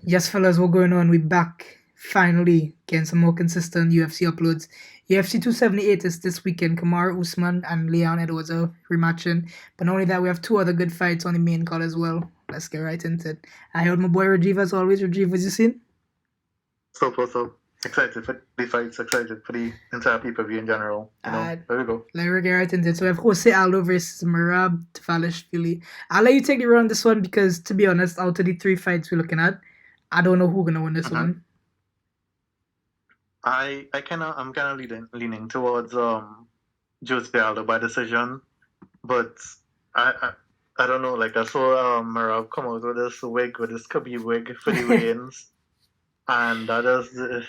Yes, fellas, what's going on? We're back finally getting some more consistent UFC uploads. UFC 278 is this weekend. Kamar Usman and Leon Edwards are rematching. But not only that, we have two other good fights on the main card as well. Let's get right into it. I heard my boy Rajiv as always. Rajiv, what you seen? So excited for the fights, excited for the entire pay-per-view in general. There we go. Let's get right into it. So we have Jose Aldo versus Merab Tvalishvili. I'll let you take the run on this one because, to be honest, out of the three fights we're looking at, I don't know who's gonna win this one. I'm kind of leaning towards Jose Aldo by decision, but I don't know. Like I saw Merab come out with this wig, with this Khabib wig for the weigh-ins, and that is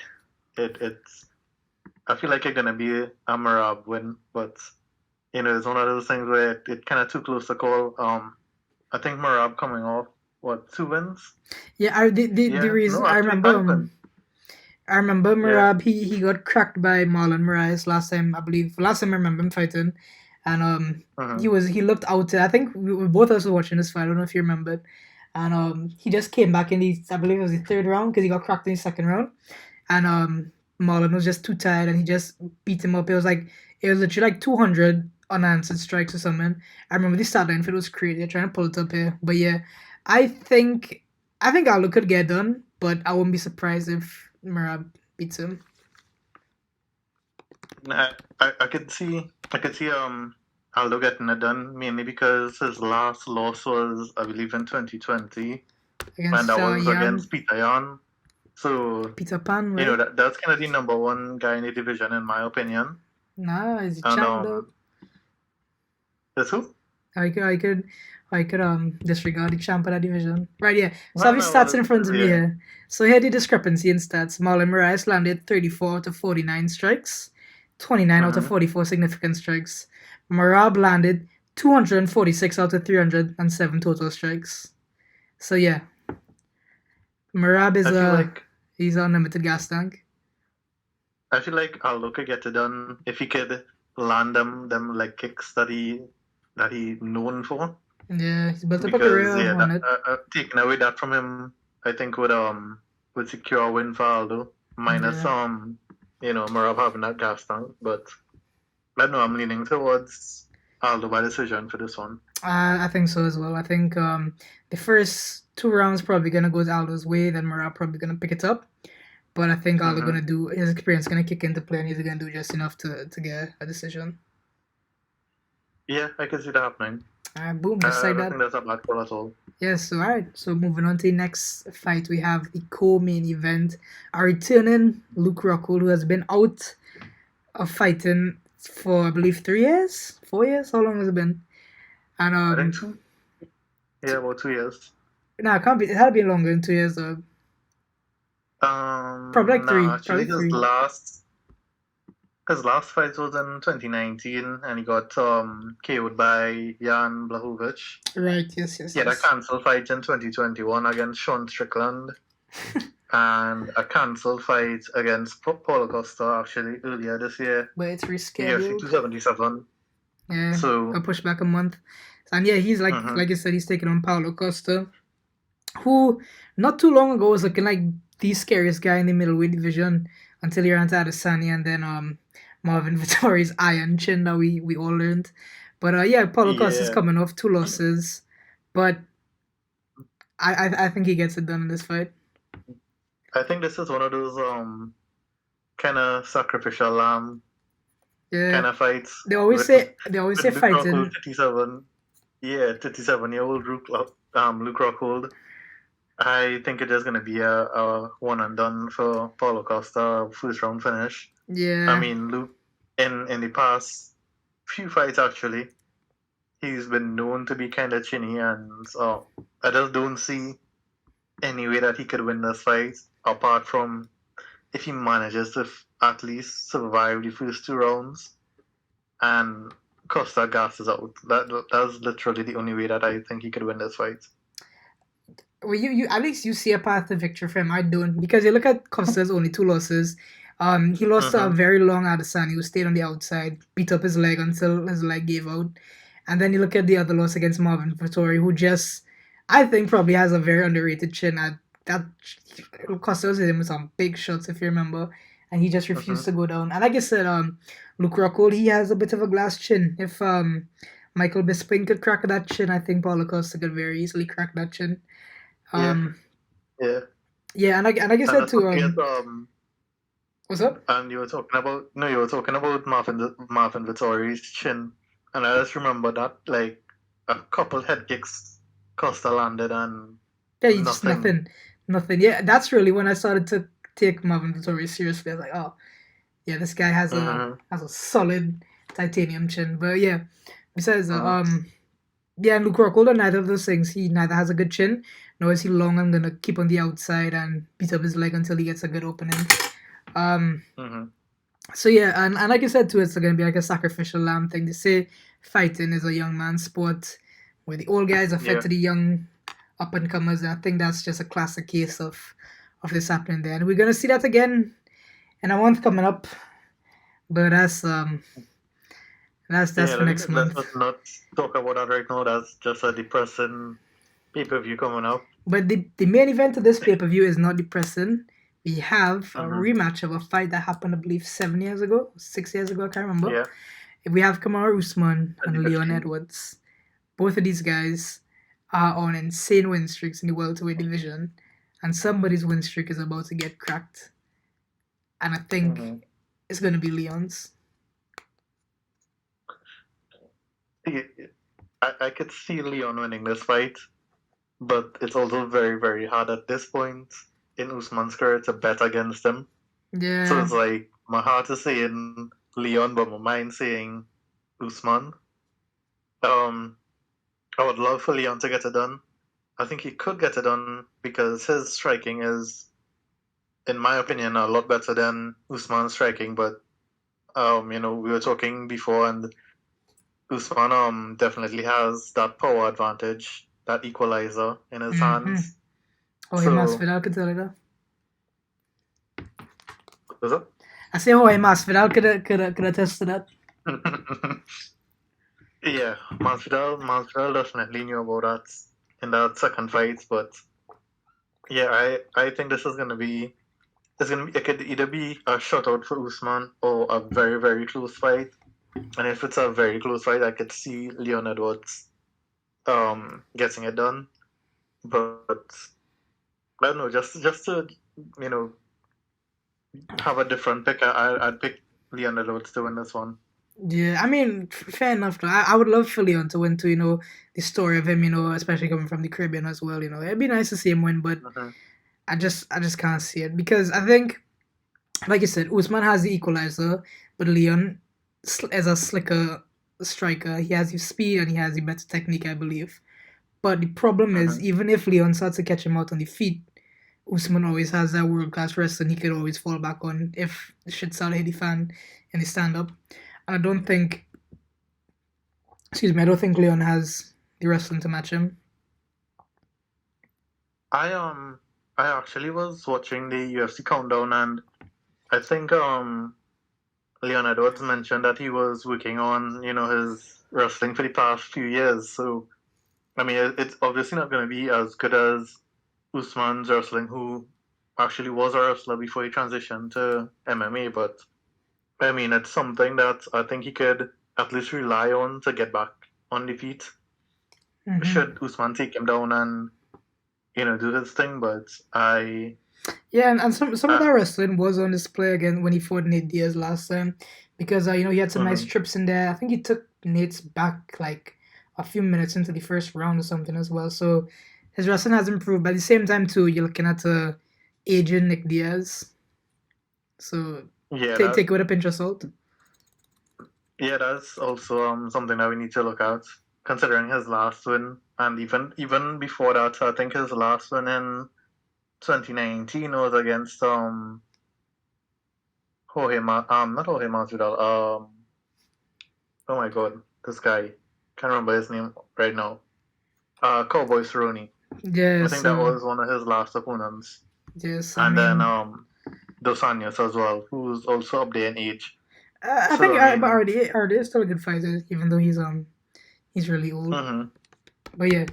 it's. I feel like it's gonna be a Merab win, but it's one of those things where it kind of too close to call. I think Merab coming off 2 wins. Yeah, the reason I remember. I remember Merab, he got cracked by Marlon Moraes last time, I believe. Last time I remember him fighting. And he looked out. I think we both of us were watching this fight. I don't know if you remembered. And he just came back in I believe it was the third round because he got cracked in the second round. And Marlon was just too tired and he just beat him up. It was literally like 200 unanswered strikes or something. I remember the start line for it was crazy. I'm trying to pull it up here. But yeah, I think Aldo could get done, but I wouldn't be surprised if Merab beats him. I could see Aldo getting it done mainly because his last loss was, I believe, in 2020, and that was against Peter Yan. So Peter Pan, right? That's kind of the number one guy in the division, in my opinion. Nah, he's a champ though. That's who? I could disregard the champ of that division. Right, yeah. So I have his stats in front of me here. So here the discrepancy in stats. Marlon Moraes landed 34 out of 49 strikes, 29 out of 44 significant strikes. Merab landed 246 out of 307 total strikes. So yeah. Merab is he's an unlimited gas tank. I feel like Aldo could get it done if he could land them leg kicks that he known for. Yeah, he's built up a career on it. Taking away that from him, I think would secure a win for Aldo. Minus Merab having that gas tank, but I don't know. I'm leaning towards Aldo by decision for this one. I think so as well. I think the first 2 rounds probably gonna go Aldo's way, then Merab probably gonna pick it up. But I think Aldo gonna do his experience gonna kick into play, and he's gonna do just enough to get a decision. Yeah, I can see that happening. Boom, just like that. I don't think that's a bad call at all. Yes, alright. So moving on to the next fight, we have the co-main event. Our returning Luke Rockhold, who has been out of fighting for, I believe, 3 years? 4 years? How long has it been? And I think so. Yeah, about 2 years. No, it can't be. It had been longer than 2 years though. Probably like 3. Actually, his last fight was in 2019, and he got KO'd by Jan Blachowicz. Right. Yes. He had a cancelled fight in 2021 against Sean Strickland, and a cancelled fight against Paulo Costa actually earlier this year. But it's rescheduled. UFC 277. Yeah. So I pushed back a month, and yeah, he's like I said, he's taking on Paulo Costa, who not too long ago was looking like the scariest guy in the middleweight division until he ran to Adesanya and then Marvin Vettori's iron chin that we all learned. But Paulo Costa's coming off 2 losses, but I think he gets it done in this fight. I think this is one of those kind of sacrificial lamb kind of fights. They always say fighting. 37-year-old Luke Rockhold. I think it is going to be a one and done for Paulo Costa, first round finish. Yeah. I mean, Luke, in the past few fights, actually, he's been known to be kind of chinny, and so I just don't see any way that he could win this fight, apart from if he manages to at least survive the first 2 rounds and Costa gasses out. That's literally the only way that I think he could win this fight. Well, you at least you see a path to victory for him. I don't, because you look at Costa's only 2 losses. He lost to a very long Adesanya who stayed on the outside, beat up his leg until his leg gave out. And then you look at the other loss against Marvin Vettori, who just, I think, probably has a very underrated chin at that Costa was hitting with some big shots, if you remember, and he just refused to go down. And like I said, Luke Rockhold, he has a bit of a glass chin. If Michael Bisping could crack that chin, I think Paulo Costa could very easily crack that chin. Yeah, and like I said too. What's up? And you were talking about Marvin Vittori's chin, and I just remember that like a couple head kicks Costa landed and just nothing. Yeah, that's really when I started to take Marvin Vittori seriously. I was like, oh, yeah, this guy has a solid titanium chin. But yeah, besides yeah, and Luke Rockhold, neither of those things. He neither has a good chin, nor is he long and gonna keep on the outside and beat up his leg until he gets a good opening. So yeah, and like I said too, it's gonna be like a sacrificial lamb thing. They say fighting is a young man's sport, where the old guys are fed to the young up and comers, and I think that's just a classic case of this happening there. And we're gonna see that again in a month coming up. But that's for next month. Let's not talk about that right now. That's just a depressing pay-per-view coming up. But the main event of this pay-per-view is not depressing. We have a rematch of a fight that happened, I believe, 6 years ago, I can't remember. Yeah. We have Kamaru Usman and Leon Edwards. Both of these guys are on insane win streaks in the welterweight division, and somebody's win streak is about to get cracked. And I think it's going to be Leon's. I could see Leon winning this fight, but it's also very, very hard at this point in Usman's career to bet against him. Yeah. So it's like my heart is saying Leon, but my mind saying Usman. I would love for Leon to get it done. I think he could get it done because his striking is, in my opinion, a lot better than Usman's striking. But we were talking before, and Usman definitely has that power advantage, that equalizer in his hands. Jorge Masvidal could tell you that. What's up? I say Jorge Masvidal could attest to that. Yeah, Masvidal definitely knew about that in that second fight, but yeah, I think this is gonna be it could either be a shutout for Usman or a very, very close fight. And if it's a very close fight, I could see Leon Edwards getting it done. But I don't know, just to have a different pick, I'd pick Leon Edwards to win this one. Yeah, I mean, fair enough. I would love for Leon to win too, the story of him, especially coming from the Caribbean as well, it'd be nice to see him win, but I just can't see it because I think, like you said, Usman has the equalizer, but Leon is a slicker striker. He has the speed and he has the better technique, I believe. But the problem is, even if Leon starts to catch him out on the feet, Usman always has that world-class wrestling he could always fall back on if shit started hitting the fan in the stand-up. And I don't think Leon has the wrestling to match him. I actually was watching the UFC countdown, and I think Leon Edwards mentioned that he was working on his wrestling for the past few years. So I mean, it's obviously not going to be as good as Usman's wrestling, who actually was a wrestler before he transitioned to MMA, but I mean, it's something that I think he could at least rely on to get back on the feet. Should Usman take him down and do his thing, but and some of that wrestling was on display again when he fought Nate Diaz last time, because he had some nice trips in there. I think he took Nate's back like a few minutes into the first round or something as well. So his wrestling has improved, but at the same time too, you're looking at aging Nick Diaz. So take it with a pinch of salt. Yeah, that's also something that we need to look at, considering his last win, and even before that, I think his last win in 2019 was against not Jorge Masvidal. Oh my God, this guy, can't remember his name right now. Cowboy Cerrone. Yes, I think that was one of his last opponents. Yes, then Dos Anjos as well, who's also up there in age. I think RDA is still a good fighter, even though he's really old. But yeah.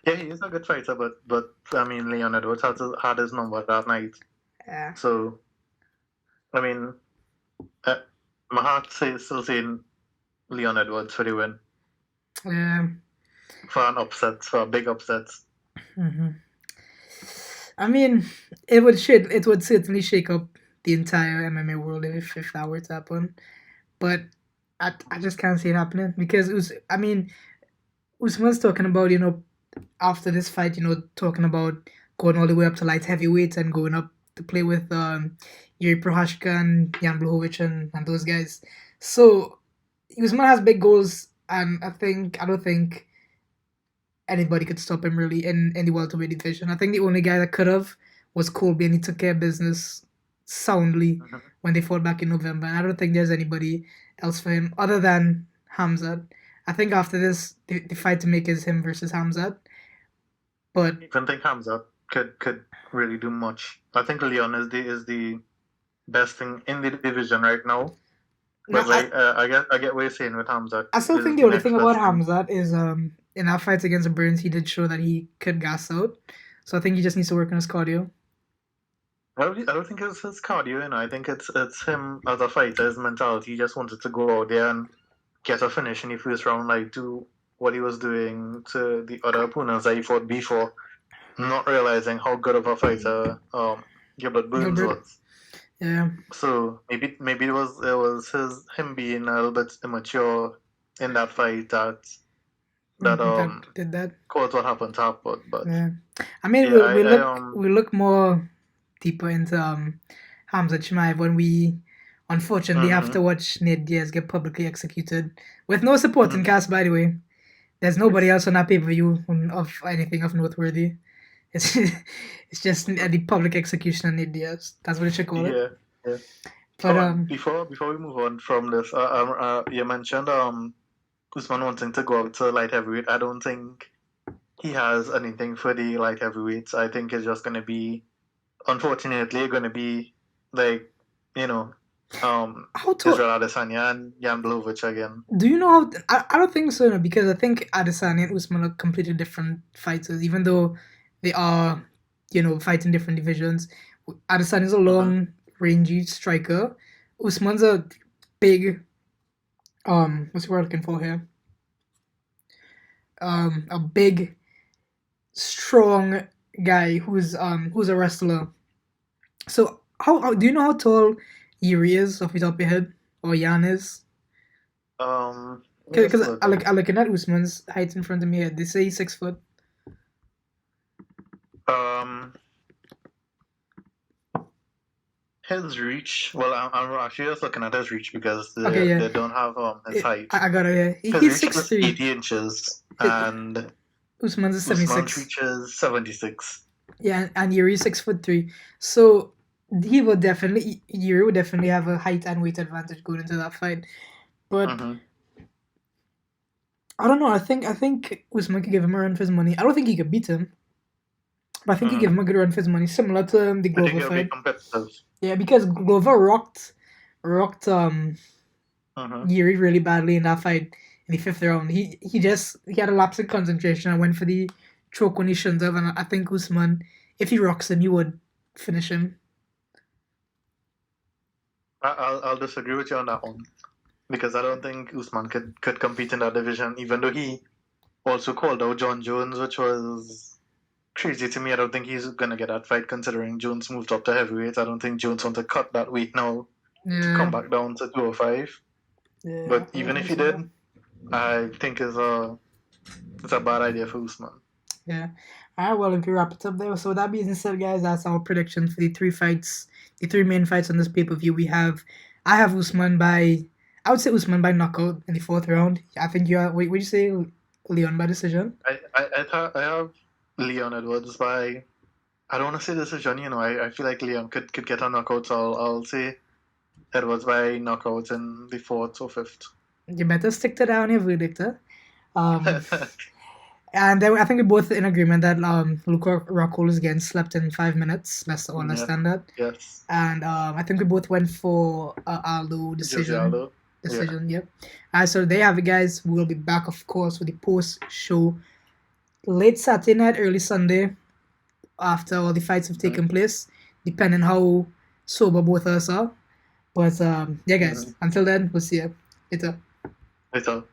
Yeah, he's a good fighter, but I mean, Leon Edwards had his number that night. Yeah. So, I mean, my heart still saying Leon Edwards for the win. Yeah. For a big upset. Mm-hmm. I mean, it would certainly shake up the entire MMA world if that were to happen. But I just can't see it happening because Usman's talking about, after this fight, talking about going all the way up to light heavyweight and going up to play with Yuri Prohashka and Jan Blachowicz and those guys. So Usman has big goals, and I don't think anybody could stop him really in the welterweight division. I think the only guy that could have was Colby, and he took care of business soundly when they fought back in November. And I don't think there's anybody else for him other than Hamzat. I think after this, the fight to make is him versus Hamzat. But I don't think Hamzat could really do much. I think Leon is the best thing in the division right now. But I get what you're saying with Hamzat. I still think the only thing about Hamzat is in our fights against Burns, he did show that he could gas out. So I think he just needs to work on his cardio. I don't think it's his cardio, I think it's him as a fighter, his mentality. He just wanted to go out there and get a finish in the first round, like do what he was doing to the other opponents that he fought before, not realizing how good of a fighter Gilbert Burns was. Yeah. So maybe it was him being a little bit immature in that fight that did that caused what happened to happen. But yeah, I mean we look more deeper into Hamzat Chimaev when we unfortunately have to watch Nate Diaz get publicly executed with no supporting cast. By the way, there's nobody else on that pay-per-view of anything of noteworthy. It's just the public execution of Nate Diaz. That's what it should call it. Yeah. But before we move on from this, you mentioned Usman wanting to go up to light heavyweight. I don't think he has anything for the light heavyweights. I think it's just going to be, unfortunately, going to be like, Israel Adesanya and Jan Blachowicz again. Do you know how? I don't think so, because I think Adesanya and Usman are completely different fighters, even though they are, fighting different divisions. Adesanya is a long, rangy striker. Usman's a big, what's the word I'm looking for here? A big, strong guy who's a wrestler. So how do you know how tall Yuri is off the top of your head, or Jan is? Because I'm looking at Usman's height in front of me here. They say he's 6 foot. His reach. Well, I'm actually just looking at his reach because they don't have his height. I got it. Yeah. He's 6'3". 80 inches, and Usman's 76. Usman's reach is 76. Yeah, and Yuri's 6'3". So Yuri would definitely have a height and weight advantage going into that fight. But I don't know. I think Usman could give him a run for his money. I don't think he could beat him, but I think he give him a good run for his money, similar to the Glover fight. Yeah, because Glover rocked Yuri really badly in that fight in the 5th round. He had a lapse in concentration and went for the choke when he shouldn't have. And I think Usman, if he rocks him, he would finish him. I'll disagree with you on that one, because I don't think Usman could compete in that division, even though he also called out John Jones, which was crazy to me. I don't think he's going to get that fight, considering Jones moved up to heavyweight. I don't think Jones wants to cut that weight now to come back down to 205. Yeah, but even if he did, I think it's a bad idea for Usman. Yeah. All right, well, if we wrap it up there. So that being said, guys, that's our prediction for the 3 main fights on this pay-per-view. I have Usman I would say Usman by knockout in the 4th round. I think you are, would you say Leon by decision? I have Leon Edwards by, I don't want to say decision, I feel like Leon could get a knockout, so I'll say Edwards by knockout in the 4th or 5th. You better stick to that on your verdict, huh? And then I think we're both in agreement that Luka Rockhold is getting slept in 5 minutes. Let's all understand that. Yes. And I think we both went for Aldo decision. Yep. Alright, so there you have it, guys. We'll be back, of course, with the post-show late Saturday night, early Sunday, after all the fights have taken place, depending how sober both of us are. But yeah, guys, until then, we'll see you later. Later.